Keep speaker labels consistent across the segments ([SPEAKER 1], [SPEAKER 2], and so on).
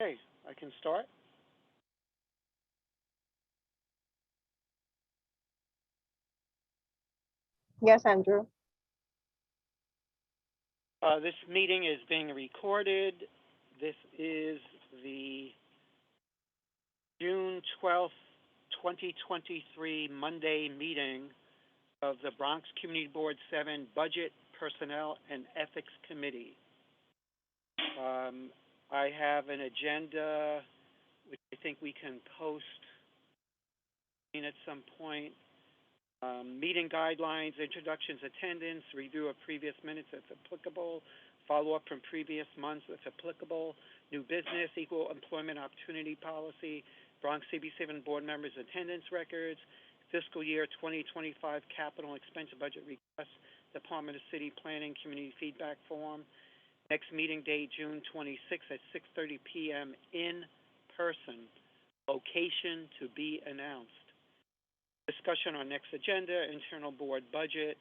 [SPEAKER 1] Okay, I can start.
[SPEAKER 2] Yes, Andrew.
[SPEAKER 1] This meeting is being recorded. This is the June 12th, 2023 Monday meeting of the Bronx Community Board 7 Budget, Personnel, and Ethics Committee. I have an agenda which I think we can post at some point. Meeting guidelines, introductions, attendance, review of previous minutes if applicable, follow-up from previous months if applicable, new business, equal employment opportunity policy, Bronx CB7 board members' attendance records, fiscal year 2025 capital expense budget request, Department of City Planning Community Feedback Form. Next meeting date, June 26th at 6:30 p.m. in person. Location to be announced. Discussion on next agenda, internal board budget,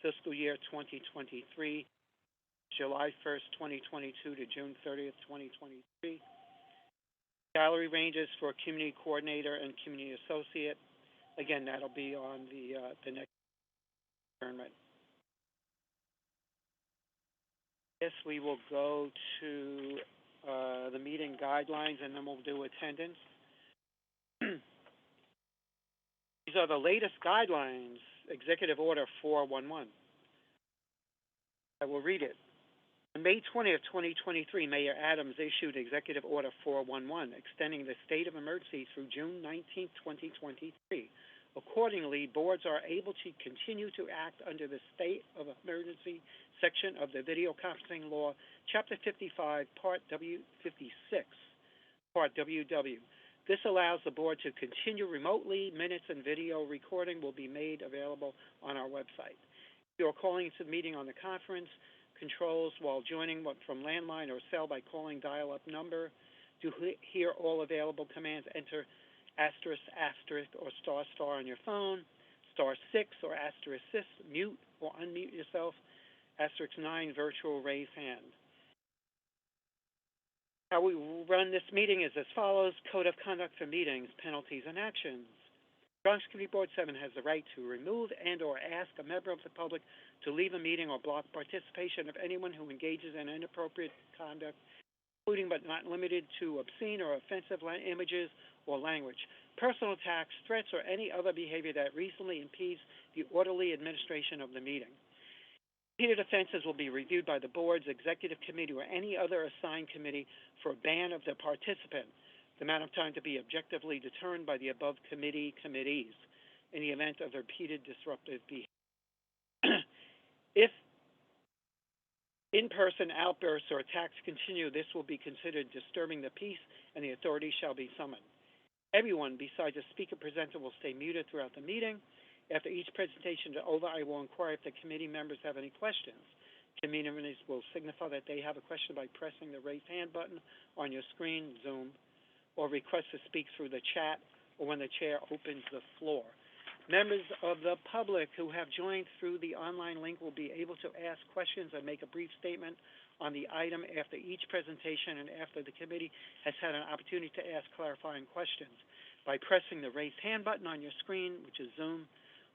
[SPEAKER 1] fiscal year 2023, July 1st, 2022 to June 30th, 2023. Salary ranges for community coordinator and community associate. Again, that'll be on the next adjournment. Yes, we will go to the meeting guidelines and then we'll do attendance. These are the latest guidelines, Executive Order 411. I will read it. On May 20th, 2023, Mayor Adams issued Executive Order 411, extending the state of emergency through June 19th, 2023. Accordingly, boards are able to continue to act under the state of emergency section of the Video Conferencing Law, Chapter 55, Part W56, Part WW. This allows the board to continue remotely. Minutes and video recording will be made available on our website. If you are calling into the meeting on the conference controls while joining from landline or cell by calling dial-up number, to hear all available commands, enter asterisk, asterisk, or star, star on your phone, star 6 or asterisk, mute or unmute yourself, asterisk 9, virtual raise hand. How we run this meeting is as follows. Code of conduct for meetings, penalties, and actions. Bronx Community Board 7 has the right to remove and or ask a member of the public to leave a meeting or block participation of anyone who engages in inappropriate conduct, including but not limited to obscene or offensive images or language, personal attacks, threats, or any other behavior that reasonably impedes the orderly administration of the meeting. Repeated offenses will be reviewed by the board's executive committee or any other assigned committee for a ban of the participant. The amount of time to be objectively determined by the above committees in the event of repeated disruptive behavior. If in-person outbursts or attacks continue, this will be considered disturbing the peace and the authorities shall be summoned. Everyone besides the speaker presenter will stay muted throughout the meeting. After each presentation is over, I will inquire if the committee members have any questions. Committee members will signify that they have a question by pressing the raise hand button on your screen, Zoom, or request to speak through the chat or when the chair opens the floor. Members of the public who have joined through the online link will be able to ask questions and make a brief statement on the item after each presentation and after the committee has had an opportunity to ask clarifying questions by pressing the raise hand button on your screen, which is Zoom,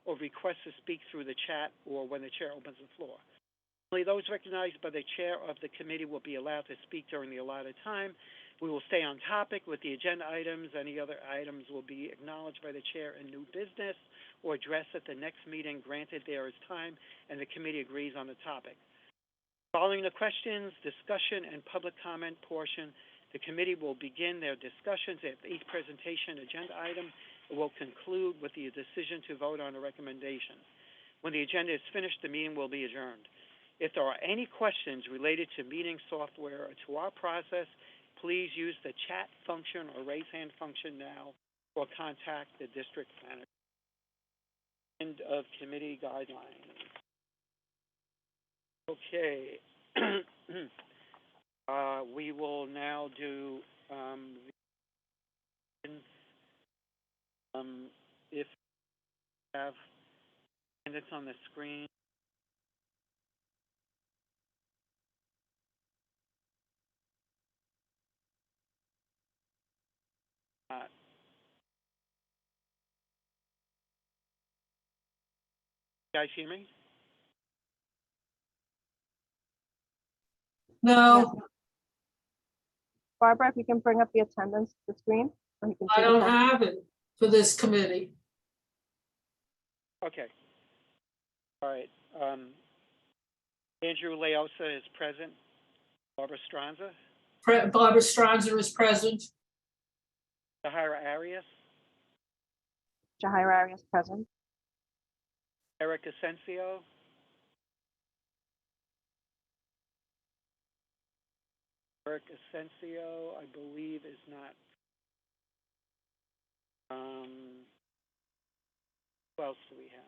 [SPEAKER 1] or request to speak through the chat or when the chair opens the floor. Only those recognized by the chair of the committee will be allowed to speak during the allotted time. We will stay on topic with the agenda items. Any other items will be acknowledged by the chair in new business or addressed at the next meeting, granted there is time and the committee agrees on the topic. Following the questions, discussion, and public comment portion, the committee will begin their discussions at each presentation agenda item. It will conclude with the decision to vote on a recommendation. When the agenda is finished, the meeting will be adjourned. If there are any questions related to meeting software or to our process, please use the chat function or raise hand function now or contact the district manager. End of committee guidelines. Okay. We will now do if you have attendance on the screen. You guys hear me?
[SPEAKER 2] No,
[SPEAKER 3] Barbara, if you can bring up the attendance to the screen. Or you can
[SPEAKER 2] I
[SPEAKER 3] see the
[SPEAKER 2] don't
[SPEAKER 3] attendance.
[SPEAKER 2] have it for this committee.
[SPEAKER 1] Okay. All right. Andrew Leosa is present. Barbara Stranza.
[SPEAKER 2] Barbara Stronzer is present.
[SPEAKER 1] Tahira Arias.
[SPEAKER 3] Jahira Arias present.
[SPEAKER 1] Eric Asensio. Eric Asensio, I believe, is not. Who else do we have?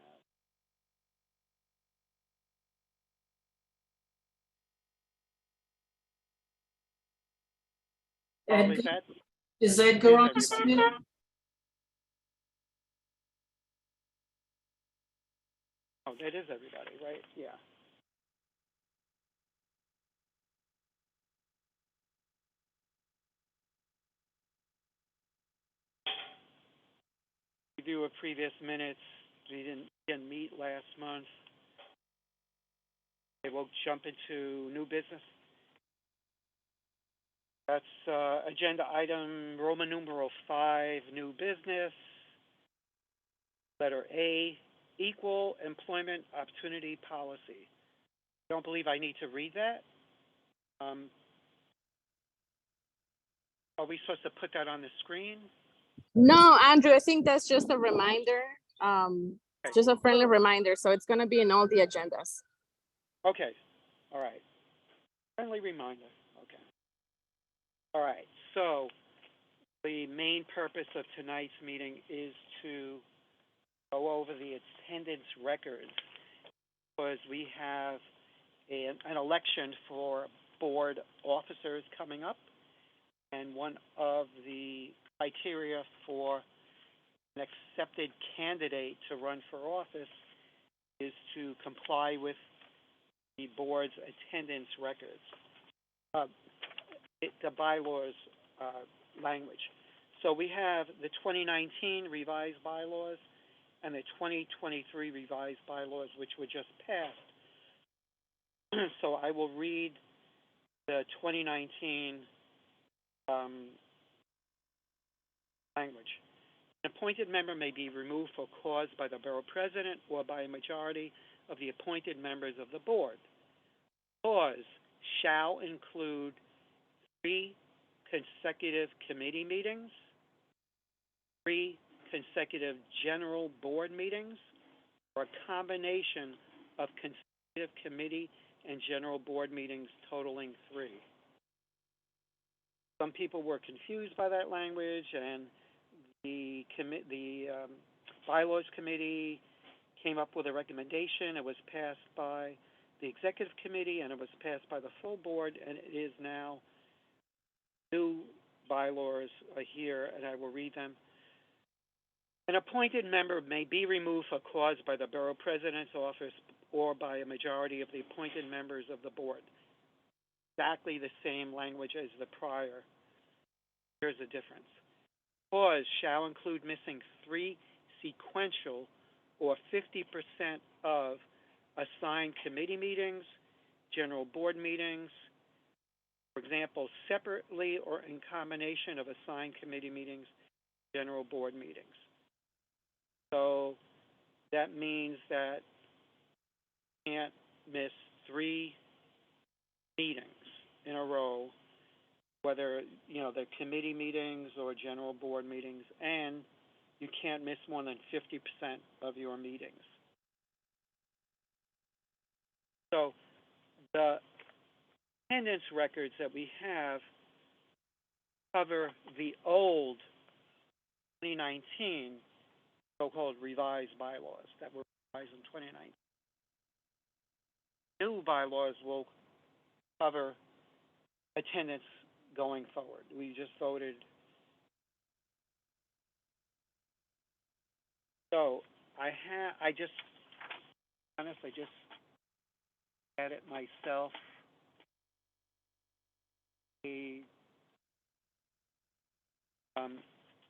[SPEAKER 2] Is Edgar on
[SPEAKER 1] Is
[SPEAKER 2] this
[SPEAKER 1] everybody.
[SPEAKER 2] committee?
[SPEAKER 1] Oh, that is everybody, right? Yeah. Review of previous minutes. We didn't meet last month. Okay, we'll jump into new business. That's agenda item Roman numeral 5, new business. Letter A, equal employment opportunity policy. I don't believe I need to read that. Are we supposed to put that on the screen?
[SPEAKER 4] No, Andrew, I think that's just a reminder,
[SPEAKER 1] Okay.
[SPEAKER 4] just a friendly reminder. So it's going to be in all the agendas.
[SPEAKER 1] Okay. All right. Friendly reminder. Okay. All right. So the main purpose of tonight's meeting is to go over the attendance records because we have an election for board officers coming up, and one of the criteria for an accepted candidate to run for office is to comply with the board's attendance records, the bylaws language. So we have the 2019 revised bylaws and the 2023 revised bylaws, which were just passed. So I will read the 2019 language. An appointed member may be removed for cause by the borough president or by a majority of the appointed members of the board. Cause shall include 3 consecutive committee meetings, 3 consecutive general board meetings, or a combination of consecutive committee and general board meetings totaling 3. Some people were confused by that language, and the bylaws committee came up with a recommendation. It was passed by the executive committee, and it was passed by the full board, and it is now new bylaws here, and I will read them. An appointed member may be removed for cause by the borough president's office or by a majority of the appointed members of the board. Exactly the same language as the prior. Here's the difference. Cause shall include missing 3 sequential or 50% of assigned committee meetings, general board meetings, for example, separately or in combination of assigned committee meetings, general board meetings. So that means that you can't miss 3 meetings in a row, whether, they're committee meetings or general board meetings, and you can't miss more than 50% of your meetings. So the attendance records that we have cover the old 2019 so-called revised bylaws that were revised in 2019. New bylaws will cover attendance going forward. We just voted. So I just had it myself.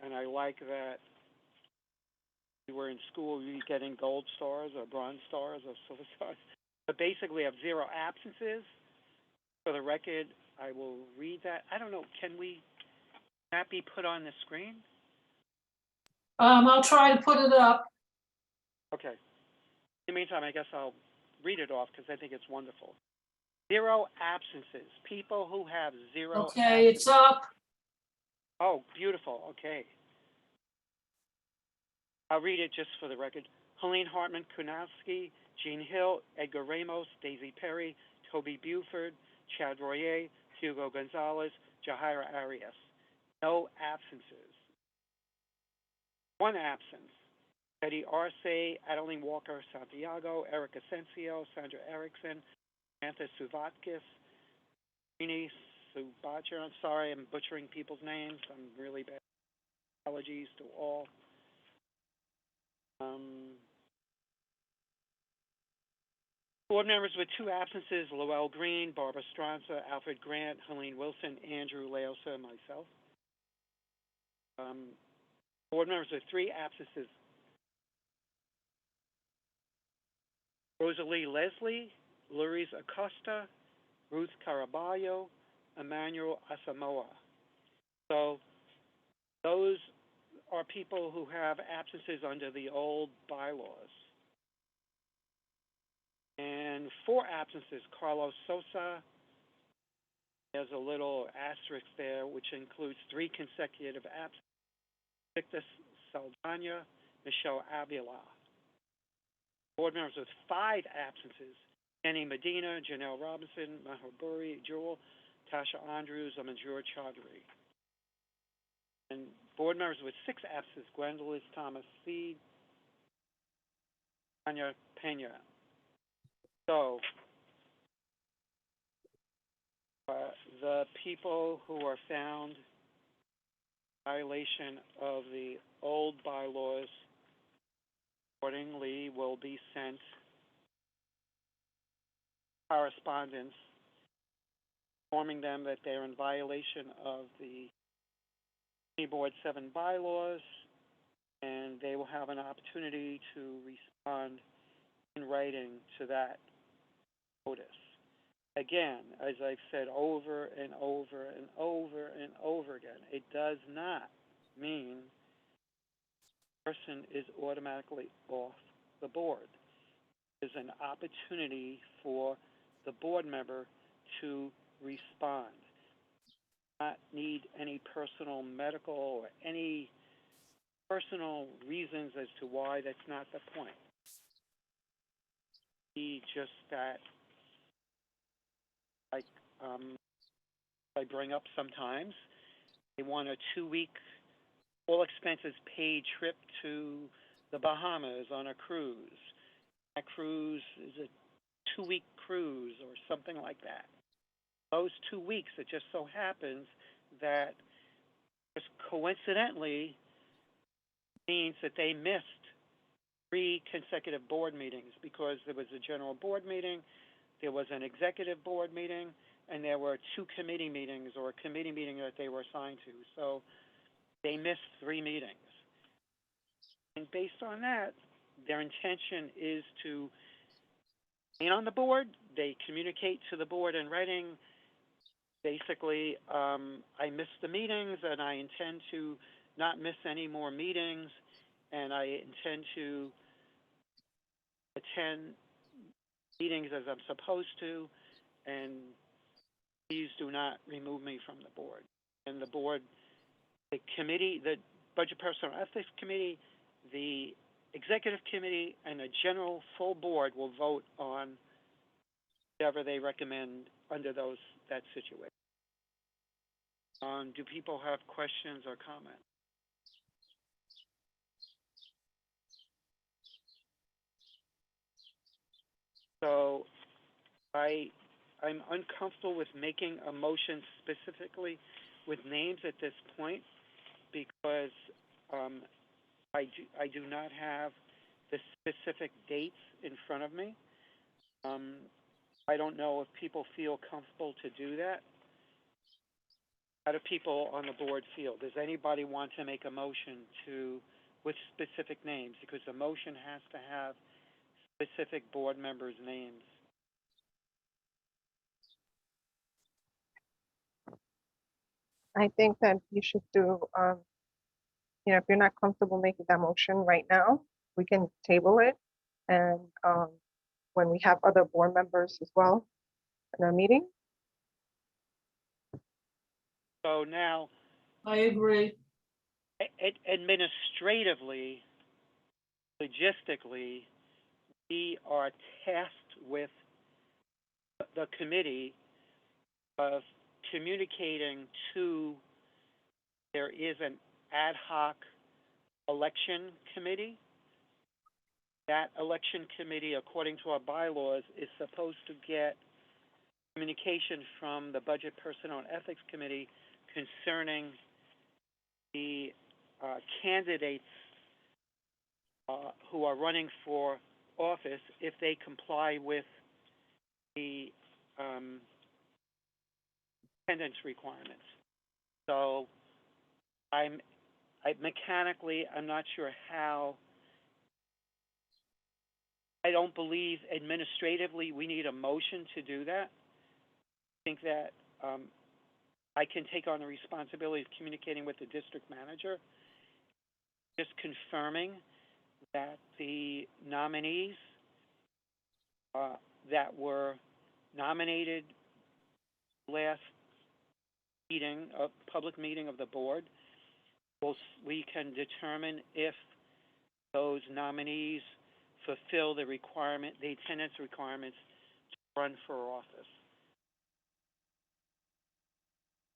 [SPEAKER 1] and I like that we were in school, we were getting gold stars or bronze stars or silver stars. But basically, we have 0 absences. For the record, I will read that. I don't know, can that be put on the screen?
[SPEAKER 2] I'll try to put it up.
[SPEAKER 1] Okay. In the meantime, I guess I'll read it off because I think it's wonderful. 0 absences. People who have 0
[SPEAKER 2] Okay, it's up.
[SPEAKER 1] Oh, beautiful. Okay. I'll read it just for the record. Helene Hartman Kunowski, Jean Hill, Edgar Ramos, Daisy Perry, Toby Buford, Chad Royer, Hugo Gonzalez, Jahira Arias. No absences. 1 absence. Betty Arce, Adeline Walker Santiago, Eric Asensio, Sandra Erickson, Samantha Suvatkis, Rini Subacher. I'm sorry, I'm butchering people's names. I'm really bad. Apologies to all. Board members with 2 absences: Lowell Green, Barbara Stronza, Alfred Grant, Helene Wilson, Andrew Leosa, and myself. Board members with 3 absences: Rosalie Leslie, Luis Acosta, Ruth Caraballo, Emmanuel Asamoah. So those are people who have absences under the old bylaws. And 4 absences: Carlos Sosa. There's a little asterisk there, which includes 3 consecutive absences: Victor Saldana, Michelle Avila. Board members with 5 absences: Kenny Medina, Janelle Robinson, Mahaburi Jewel, Tasha Andrews, and Manjur Chaudhry. And board members with 6 absences: Gwendolyn Thomas Seed, Tanya Pena. So, the people who are found in violation of the old bylaws accordingly will be sent correspondence informing them that they're in violation of the County Board 7 bylaws, and they will have an opportunity to respond in writing to that notice. Again, as I've said over and over and over and over again, it does not mean the person is automatically off the board. There's an opportunity for the board member to respond. Not need any personal, medical, or any personal reasons as to why. That's not the point. Be just that, like I bring up sometimes, they want a 2-week, all expenses paid trip to the Bahamas on a cruise. That cruise is a 2-week cruise or something like that. Those 2 weeks, it just so happens that just coincidentally means that they missed 3 consecutive board meetings because there was a general board meeting, there was an executive board meeting, and there were 2 committee meetings or a committee meeting that they were assigned to. So they missed 3 meetings. And based on that, their intention is to remain on the board. They communicate to the board in writing, basically, I missed the meetings and I intend to not miss any more meetings, and I intend to attend meetings as I'm supposed to, and please do not remove me from the board. And the board, the committee, the Budget Personnel Ethics Committee, the Executive Committee, and the general full board will vote on whatever they recommend under that situation. Do people have questions or comments? So I'm uncomfortable with making a motion specifically with names at this point because I do not have the specific dates in front of me. I don't know if people feel comfortable to do that. How do people on the board feel? Does anybody want to make a motion with specific names? Because the motion has to have specific board members' names.
[SPEAKER 3] I think that you should do, if you're not comfortable making that motion right now, we can table it. And when we have other board members as well in our meeting.
[SPEAKER 1] So now,
[SPEAKER 2] I agree.
[SPEAKER 1] administratively, logistically, we are tasked with the committee of communicating there is an ad hoc election committee. That election committee, according to our bylaws, is supposed to get communication from the Budget, Personnel, and Ethics Committee concerning the candidates who are running for office if they comply with the attendance requirements. So mechanically, I'm not sure how. I don't believe administratively we need a motion to do that. I think that I can take on the responsibility of communicating with the district manager, just confirming that the nominees that were nominated last meeting, a public meeting of the board, we can determine if those nominees fulfill the attendance requirements to run for office.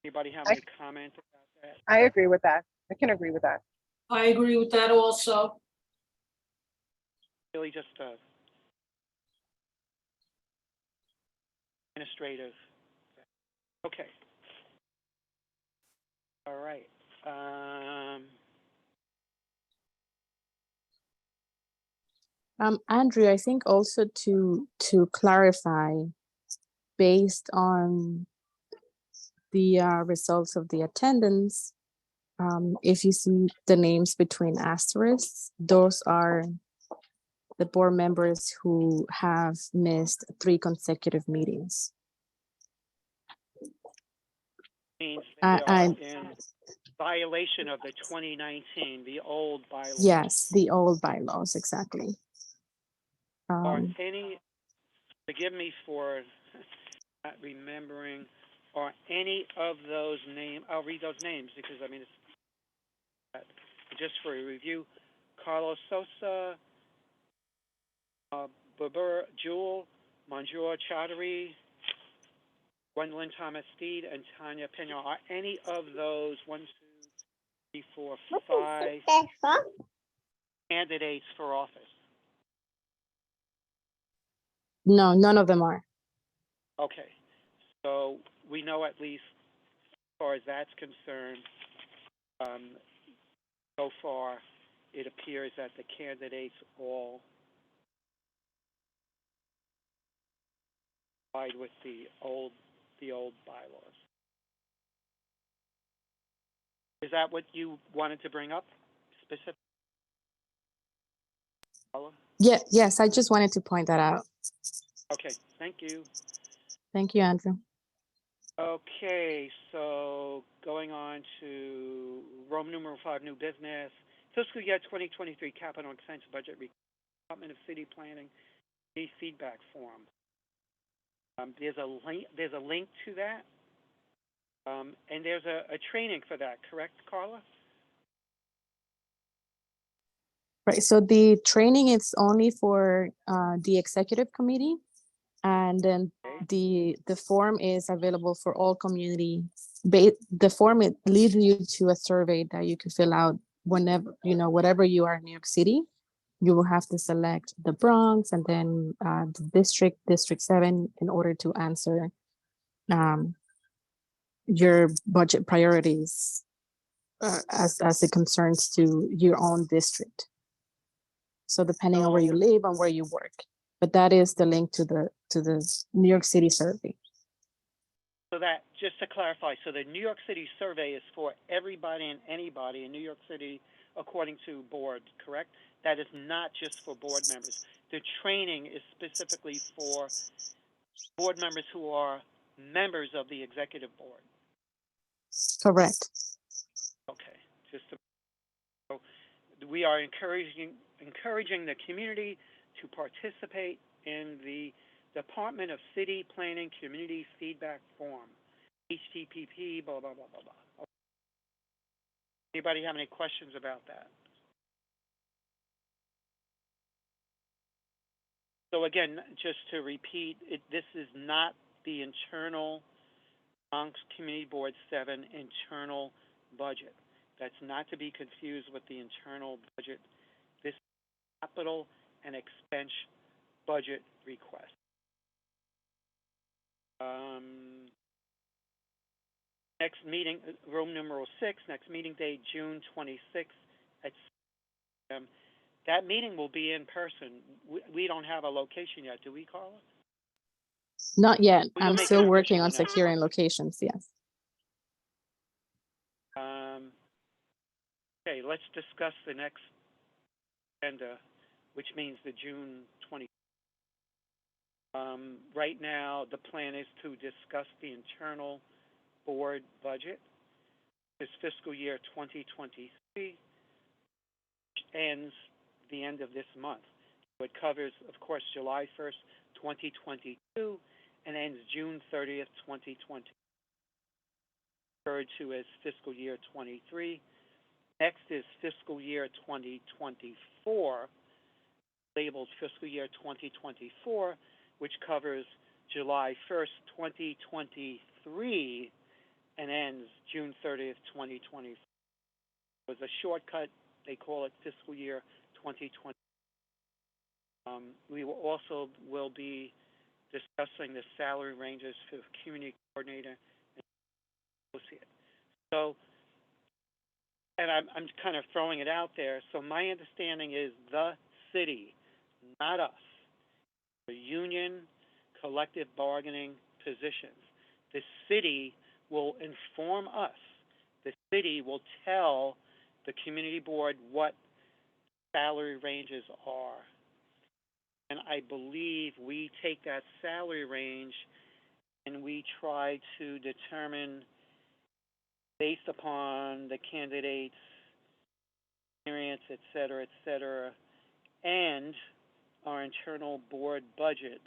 [SPEAKER 1] Anybody have any comment about that?
[SPEAKER 3] I agree with that. I can agree with that.
[SPEAKER 2] I agree with that also.
[SPEAKER 1] Really just administrative. Okay. All right.
[SPEAKER 4] Andrew, I think also to clarify, based on the results of the attendance, if you see the names between asterisks, those are the board members who have missed 3 consecutive meetings.
[SPEAKER 1] Means they are in violation of the 2019, the old bylaws.
[SPEAKER 4] Yes, the old bylaws, exactly.
[SPEAKER 1] Are any, forgive me for not remembering, are any of those names, I'll read those names because, I mean, it's just for a review. Carlos Sosa, Babur Jewel, Manjur Chaudhary, Gwendolyn Thomas Steed, and Tanya Pena. Are any of those 1, 2, 3, 4, 5 candidates for office?
[SPEAKER 4] No, none of them are.
[SPEAKER 1] Okay, so we know at least as far as that's concerned, so far it appears that the candidates all abide with the old bylaws. Is that what you wanted to bring up specifically?
[SPEAKER 4] Yeah, yes, I just wanted to point that out.
[SPEAKER 1] Okay, thank you.
[SPEAKER 4] Thank you, Andrew.
[SPEAKER 1] Okay, so going on to Roman numeral 5, new business. Fiscal year 2023 capital expense budget, Department of City Planning, a feedback form. There's a link to that, and there's a training for that, correct, Carla?
[SPEAKER 4] Right, so the training is only for the executive committee, and then the form is available for all community. The form, it leads you to a survey that you can fill out whenever, whatever you are in New York City. You will have to select the Bronx and then the District 7 in order to answer your budget priorities as it concerns to your own district. So depending on where you live and where you work, but that is the link to the New York City survey.
[SPEAKER 1] So that, just to clarify, so the New York City survey is for everybody and anybody in New York City according to board, correct? That is not just for board members. The training is specifically for board members who are members of the executive board.
[SPEAKER 4] Correct.
[SPEAKER 1] Okay, just to, so we are encouraging the community to participate in the Department of City Planning Community Feedback Form, HTTP, blah, blah, blah, blah, blah. Anybody have any questions about that? So again, just to repeat, this is not the internal Bronx Community Board 7 internal budget. That's not to be confused with the internal budget. This is capital and expense budget request. Next meeting, room number 6, next meeting date, June 26th at 6 p.m. That meeting will be in person. We don't have a location yet, do we, Carla?
[SPEAKER 4] Not yet.
[SPEAKER 1] We'll
[SPEAKER 4] I'm
[SPEAKER 1] make
[SPEAKER 4] still
[SPEAKER 1] it
[SPEAKER 4] working
[SPEAKER 1] official
[SPEAKER 4] on
[SPEAKER 1] the next
[SPEAKER 4] securing
[SPEAKER 1] month.
[SPEAKER 4] locations, yes.
[SPEAKER 1] Okay, let's discuss the next agenda, which means the June 20th. Right now, the plan is to discuss the internal board budget. This fiscal year 2023, which ends the end of this month. So it covers, of course, July 1st, 2022, and ends June 30th, 2020. Referred to as fiscal year 23. Next is fiscal year 2024, labeled fiscal year 2024, which covers July 1st, 2023, and ends June 30th, 2020. It was a shortcut. They call it fiscal year 2020. We will also be discussing the salary ranges for community coordinator and associate. So, and I'm kind of throwing it out there. So my understanding is the city, not us, the union collective bargaining positions. The city will inform us. The city will tell the community board what salary ranges are. And I believe we take that salary range and we try to determine, based upon the candidate's experience, et cetera, and our internal board budget,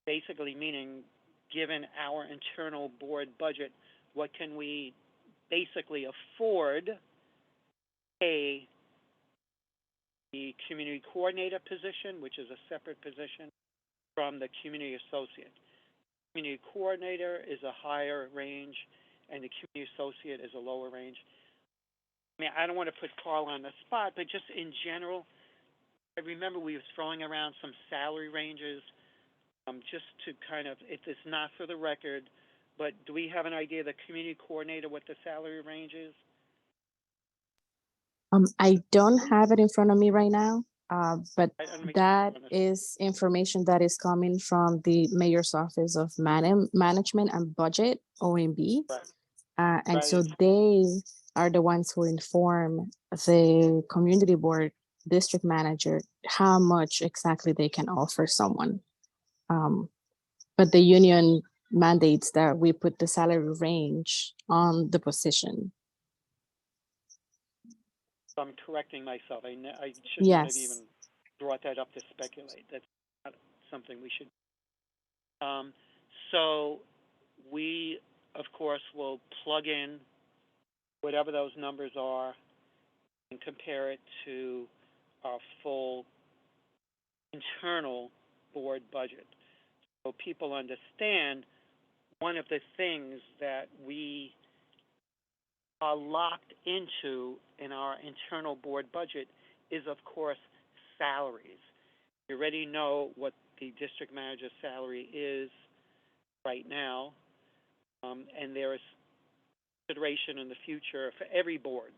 [SPEAKER 1] basically meaning, given our internal board budget, what can we basically afford to pay the community coordinator position, which is a separate position, from the community associate. Community coordinator is a higher range, and the community associate is a lower range. I mean, I don't want to put Carl on the spot, but just in general, I remember we were throwing around some salary ranges, just to kind of, if it's not for the record, but do we have an idea of the community coordinator, what the salary range is?
[SPEAKER 4] I don't have it in front of me right now, but
[SPEAKER 1] I don't make
[SPEAKER 4] that
[SPEAKER 1] sense.
[SPEAKER 4] is information that is coming from the Mayor's Office of Management and Budget, OMB.
[SPEAKER 1] Right.
[SPEAKER 4] And
[SPEAKER 1] Right.
[SPEAKER 4] so they are the ones who inform the community board district manager how much exactly they can offer someone. But the union mandates that we put the salary range on the position.
[SPEAKER 1] So I'm correcting myself. I should not have
[SPEAKER 4] Yes.
[SPEAKER 1] even brought that up to speculate. That's not something we should. So we, of course, will plug in whatever those numbers are and compare it to our full internal board budget. So people understand one of the things that we are locked into in our internal board budget is, of course, salaries. You already know what the district manager's salary is right now, and there is consideration in the future for every board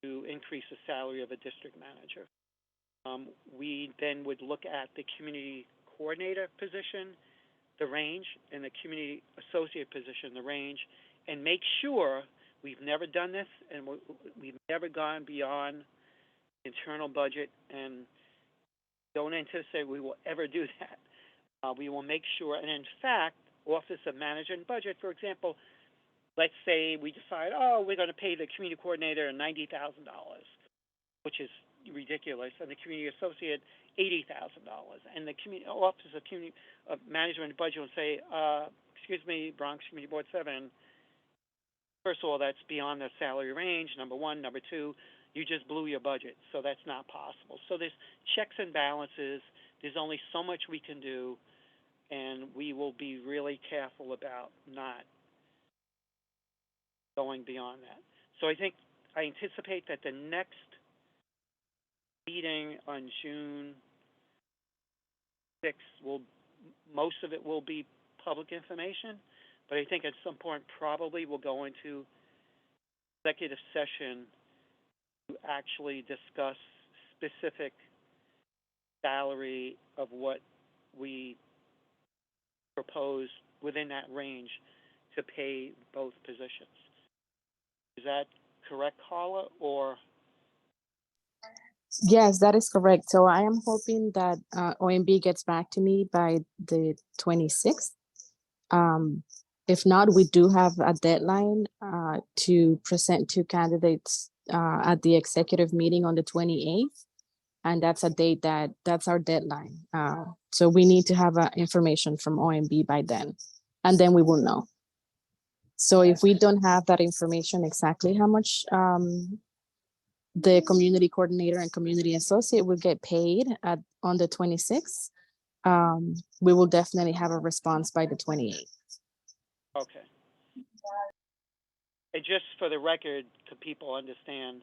[SPEAKER 1] to increase the salary of a district manager. We then would look at the community coordinator position, the range, and the community associate position, the range, and make sure we've never done this, and we've never gone beyond internal budget, and don't anticipate we will ever do that. We will make sure, and in fact, Office of Management and Budget, for example, let's say we decide, oh, we're going to pay the community coordinator $90,000, which is ridiculous, and the community associate $80,000, and the Office of Community Management and Budget will say, excuse me, Bronx Community Board 7. First of all, that's beyond the salary range. Number one, number two, you just blew your budget, so that's not possible. So there's checks and balances. There's only so much we can do, and we will be really careful about not going beyond that. So I anticipate that the next meeting on June 6th most of it will be public information, but I think at some point probably we'll go into executive session to actually discuss specific salary of what we propose within that range to pay both positions. Is that correct, Carla, or?
[SPEAKER 4] Yes, that is correct. So I am hoping that OMB gets back to me by the 26th. If not, we do have a deadline to present two candidates at the executive meeting on the 28th. And that's a date that's our deadline. So we need to have information from OMB by then, and then we will know. So if we don't have that information exactly how much the community coordinator and community associate will get paid on the 26th, we will definitely have a response by the 28th.
[SPEAKER 1] Okay. And just for the record, so people understand,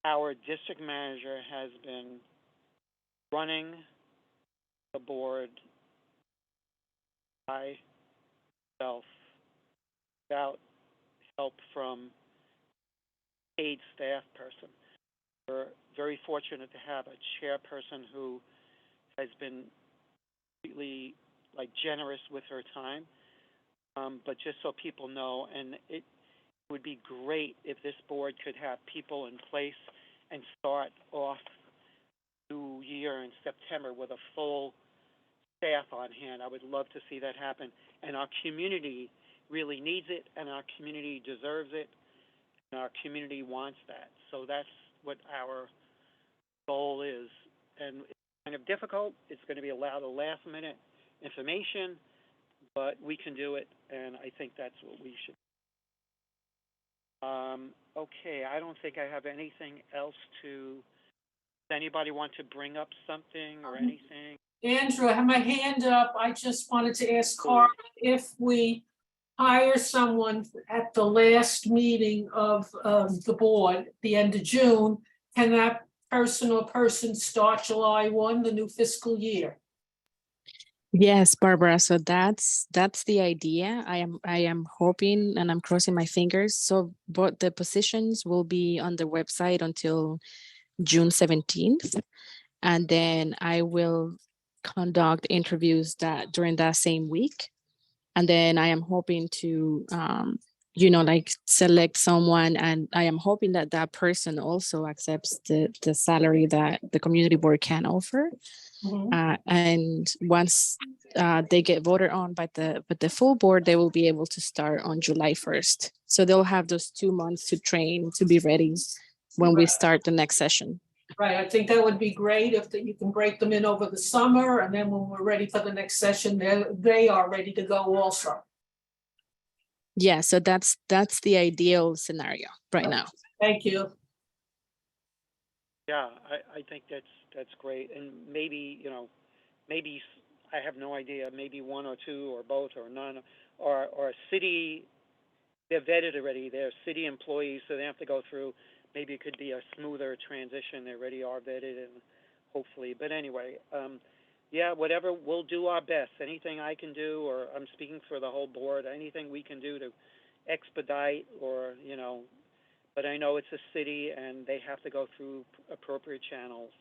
[SPEAKER 1] our district manager has been running the board by himself without help from paid staff person. We're very fortunate to have a chairperson who has been completely generous with her time. But just so people know, and it would be great if this board could have people in place and start off the new year in September with a full staff on hand. I would love to see that happen. And our community really needs it, and our community deserves it, and our community wants that. So that's what our goal is. And it's kind of difficult. It's going to be a lot of last-minute information, but we can do it, and I think that's what we should. Okay, I don't think I have anything else to. Does anybody want to bring up something or anything?
[SPEAKER 2] Andrew, I have my hand up. I just wanted to ask Carla if we hire someone at the last meeting of the board, the end of June, can that person or persons start July 1, the new fiscal year?
[SPEAKER 4] Yes, Barbara. So that's the idea. I am hoping and I'm crossing my fingers. So both the positions will be on the website until June 17th. And then I will conduct interviews during that same week. And then I am hoping to select someone, and I am hoping that that person also accepts the salary that the community board can offer. And once they get voted on by the full board, they will be able to start on July 1st. So they'll have those 2 months to train to be ready when we start the next session.
[SPEAKER 2] Right, I think that would be great if you can break them in over the summer, and then when we're ready for the next session, they are ready to go also.
[SPEAKER 4] Yeah, so that's the ideal scenario right now.
[SPEAKER 2] Thank you.
[SPEAKER 1] Yeah, I think that's great, and maybe maybe I have no idea. Maybe one or two or both or none, or city. They're vetted already. They're city employees, so they have to go through. Maybe it could be a smoother transition. They already are vetted, and hopefully. But anyway, yeah, whatever. We'll do our best. Anything I can do, or I'm speaking for the whole board. Anything we can do to expedite, or But I know it's a city, and they have to go through appropriate channels.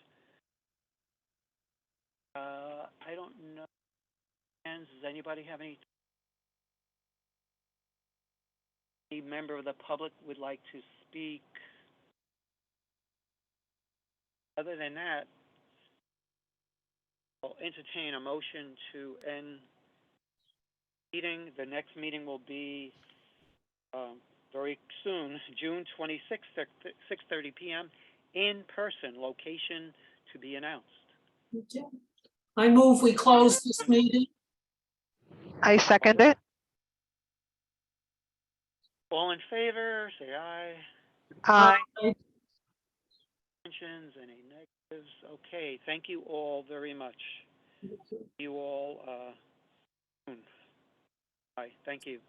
[SPEAKER 1] I don't know. hands. Does anybody have any member of the public would like to speak? Other than that, I'll entertain a motion to end meeting. The next meeting will be very soon, June 26th, 6:30 p.m. in person. Location to be announced.
[SPEAKER 2] Okay. I move we close this meeting.
[SPEAKER 3] I second it.
[SPEAKER 1] All in favor, say aye.
[SPEAKER 3] Aye.
[SPEAKER 1] Abstentions, any negatives? Okay, thank you all very much. You all soon. Bye, thank you.